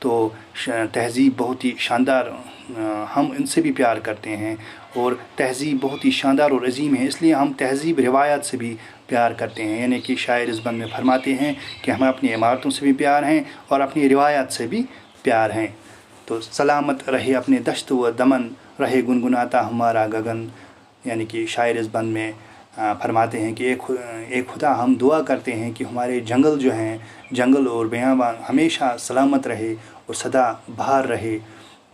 تو تہذیب بہت ہی شاندار، ہم ان سے بھی پیار کرتے ہیں، اور تہذیب بہت ہی شاندار اور عظیم ہے، اس لیے ہم تہذیب روایات سے بھی پیار کرتے ہیں۔ یعنی کہ شاعر اس بند میں فرماتے ہیں کہ ہمیں اپنی عمارتوں سے بھی پیار ہیں اور اپنی روایات سے بھی پیار ہیں۔ تو سلامت رہے اپنے دشت و دمن، رہے گنگناتا ہمارا گگن۔ یعنی کہ شاعر اس بند میں فرماتے ہیں کہ ایک خدا ہم دعا کرتے ہیں کہ ہمارے جنگل جو ہیں، جنگل اور بیابان ہمیشہ سلامت رہے اور سدا بہار رہے،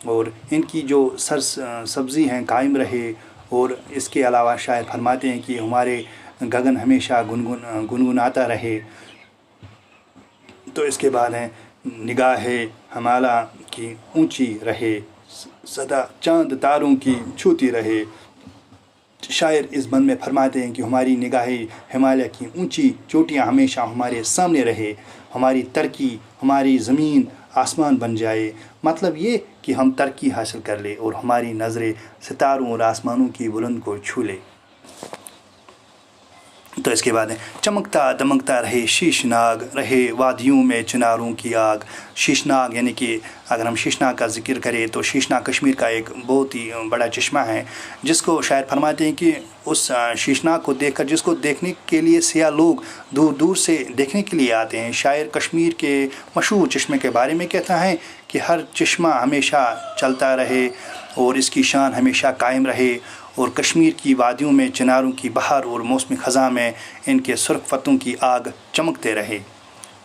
اور ان کی جو سبزی ہیں قائم رہے، اور اس کے علاوہ شاعر فرماتے ہیں کہ ہمارے گگن ہمیشہ گنگناتا رہے۔ تو اس کے بعد ہے نگاہ ہمالا کی اونچی رہے، سدا چاند تاروں کی چھوتی رہے۔ شاعر اس بند میں فرماتے ہیں کہ ہماری نگاہ ہمالیہ کی اونچی چوٹیاں ہمیشہ ہمارے سامنے رہے، ہماری ترقی ہماری زمین آسمان بن جائے۔ مطلب یہ کہ ہم ترقی حاصل کر لیں اور ہماری نظریں ستاروں اور آسمانوں کی بلند کو چھو لے۔ تو اس کے بعد ہے چمکتا دمکتا رہے شیشناگ، رہے وادیوں میں چناروں کی آگ۔ شیشناگ یعنی کہ اگر ہم شیشناگ کا ذکر کریں تو شیشناگ کشمیر کا ایک بہت ہی بڑا چشمہ ہے، جس کو شاعر فرماتے ہیں کہ اس شیشناگ کو دیکھ کر، جس کو دیکھنے کے لیے سیاح لوگ دور دور سے دیکھنے کے لیے آتے ہیں۔ شاعر کشمیر کے مشہور چشمے کے بارے میں کہتا ہے کہ ہر چشمہ ہمیشہ چلتا رہے اور اس کی شان ہمیشہ قائم رہے، اور کشمیر کی وادیوں میں چناروں کی بہار اور موسم خزاں میں ان کے سرخ پتوں کی آگ چمکتے رہے۔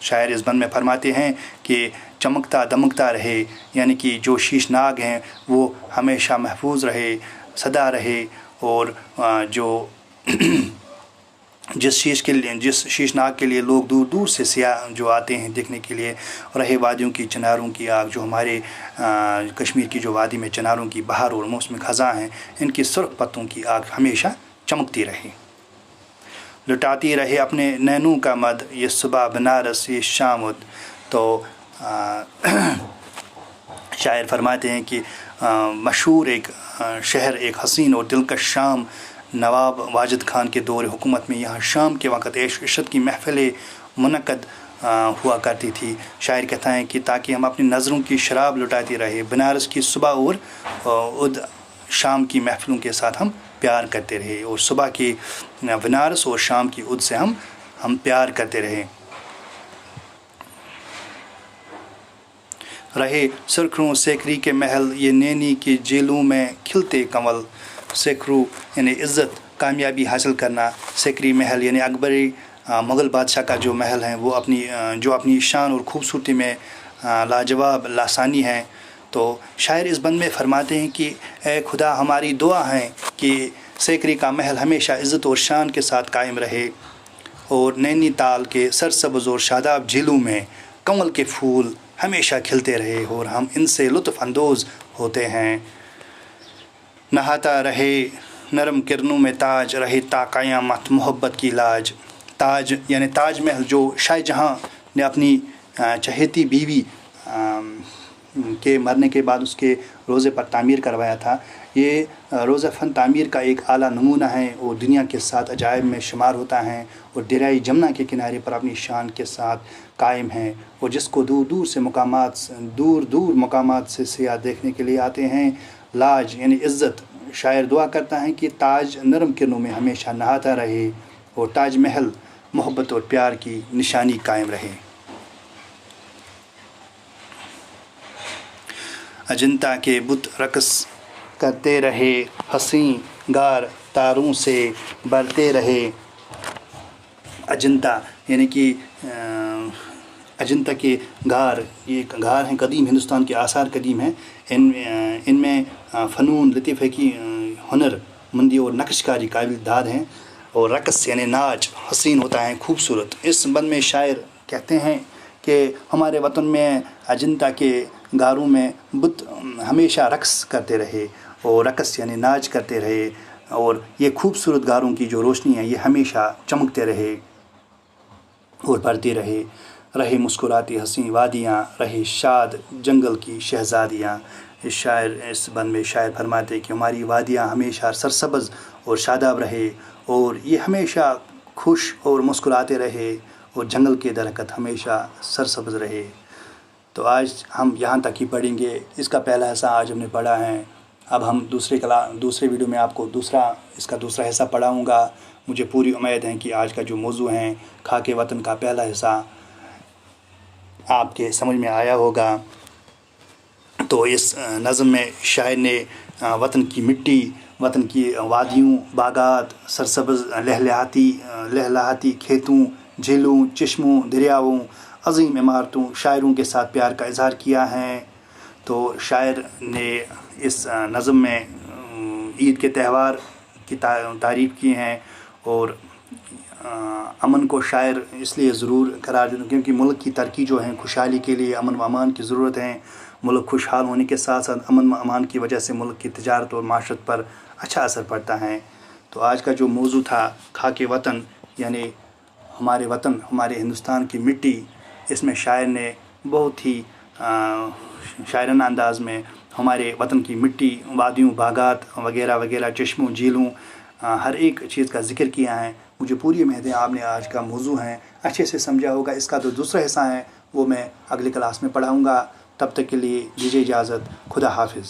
شاعر اس بند میں فرماتے ہیں کہ چمکتا دمکتا رہے، یعنی کہ جو شیشناگ ہیں وہ ہمیشہ محفوظ رہے، سدا رہے، اور جو جس شیشناگ کے لیے لوگ دور دور سے سیاح جو آتے ہیں دیکھنے کے لیے، رہے وادیوں کی چناروں کی آگ، جو ہمارے کشمیر کی جو وادی میں چناروں کی بہار اور موسم خزاں ہیں، ان کی سرخ پتوں کی آگ ہمیشہ چمکتی رہے۔ لٹاتی رہے اپنے نینوں کا مد، یہ صبح بنارس یہ شام ود۔ تو شاعر فرماتے ہیں کہ مشہور ایک شہر، ایک حسین اور دلکش شام، نواب واجد خان کے دور حکومت میں یہاں شام کے وقت عیش عشرت کی محفلیں منعقد ہوا کرتی تھی۔ شاعر کہتا ہے کہ تاکہ ہم اپنی نظروں کی شراب لٹاتی رہے، بنارس کی صبح اور شام کی محفلوں کے ساتھ ہم پیار کرتے رہے، اور صبح کی بنارس اور شام کی سے ہم پیار کرتے رہے۔ رہے سرخروں سیکری کے محل، یہ نینی کی جیلوں میں کھلتے کنول۔ سیکرو یعنی عزت، کامیابی حاصل کرنا، سیکری محل یعنی اکبری مغل بادشاہ کا جو محل ہے، وہ اپنی شان اور خوبصورتی میں لاجواب لاسانی ہے۔ تو شاعر اس بند میں فرماتے ہیں کہ اے خدا ہماری دعا ہے کہ سیکری کا محل ہمیشہ عزت اور شان کے ساتھ قائم رہے، اور نینی تال کے سرسبز اور شاداب جھیلوں میں کنول کے پھول ہمیشہ کھلتے رہے، اور ہم ان سے لطف اندوز ہوتے ہیں۔ نہاتا رہے نرم کرنوں میں تاج، رہے تا قیامت محبت کی لاج۔ تاج یعنی تاج محل جو شاہ جہاں نے اپنی چہیتی بیوی کے مرنے کے بعد اس کے روضے پر تعمیر کروایا تھا، یہ روضہ فن تعمیر کا ایک اعلیٰ نمونہ ہے، اور دنیا کے 7 عجائب میں شمار ہوتا ہے، اور دریائے جمنا کے کنارے پر اپنی شان کے ساتھ قائم ہے، اور جس کو دور دور مقامات سے سیاح دیکھنے کے لیے آتے ہیں۔ لاج یعنی عزت، شاعر دعا کرتا ہے کہ تاج نرم کرنوں میں ہمیشہ نہاتا رہے، اور تاج محل محبت اور پیار کی نشانی قائم رہے۔ اجنتا کے بت رقص کرتے رہے، حسین گار تاروں سے برتے رہے۔ اجنتا یعنی کہ اجنتا کے غار، یہ ایک غار ہیں قدیم، ہندوستان کے آثار قدیم ہیں، ان میں فنون لطیفے کی ہنر مندی اور نقش کاری قابل داد ہیں، اور رقص یعنی ناچ حسین ہوتا ہے، خوبصورت۔ اس بند میں شاعر کہتے ہیں کہ ہمارے وطن میں اجنتا کے غاروں میں بت ہمیشہ رقص کرتے رہے، اور رقص یعنی ناچ کرتے رہے، اور یہ خوبصورت غاروں کی جو روشنی ہے یہ ہمیشہ چمکتے رہے اور بڑھتی رہے۔ رہے مسکراتی حسین وادیاں، رہے شاد جنگل کی شہزادیاں۔ اس بند میں شاعر فرماتے کہ ہماری وادیاں ہمیشہ سرسبز اور شاداب رہے، اور یہ ہمیشہ خوش اور مسکراتے رہے، اور جنگل کے درخت ہمیشہ سرسبز رہے۔ تو آج ہم یہاں تک ہی پڑھیں گے، اس کا پہلا حصہ آج ہم نے پڑھا ہے۔ اب ہم دوسرے ویڈیو میں آپ کو اس کا دوسرا حصہ پڑھاؤں گا۔ مجھے پوری امید ہے کہ آج کا جو موضوع ہے خاک وطن کا پہلا حصہ آپ کے سمجھ میں آیا ہوگا۔ تو اس نظم میں شاعر نے وطن کی مٹی، وطن کی وادیوں، باغات، سرسبز لہلہاتی کھیتوں، جھیلوں، چشموں، دریاؤں، عظیم عمارتوں، شاعروں کے ساتھ پیار کا اظہار کیا ہے۔ تو شاعر نے اس نظم میں عید کے تہوار کی تعریف کی ہیں، اور امن کو شاعر اس لیے ضرور قرار دیتے ہیں کیونکہ ملک کی ترقی جو ہے، خوشحالی کے لیے امن و امان کی ضرورت ہے۔ ملک خوشحال ہونے کے ساتھ ساتھ امن و امان کی وجہ سے ملک کی تجارت اور معاشرت پر اچھا اثر پڑتا ہے۔ تو آج کا جو موضوع تھا خاک وطن، یعنی ہمارے وطن، ہمارے ہندوستان کی مٹی، اس میں شاعر نے بہت ہی شاعرانہ انداز میں ہمارے وطن کی مٹی، وادیوں، باغات وغیرہ وغیرہ، چشموں، جھیلوں، ہر ایک چیز کا ذکر کیا ہے۔ مجھے پوری امید ہے آپ نے آج کا موضوع ہے اچھے سے سمجھا ہوگا۔ اس کا جو دوسرا حصہ ہے وہ میں اگلی کلاس میں پڑھاؤں گا۔ تب تک کے لیے دیجیے اجازت۔ خدا حافظ۔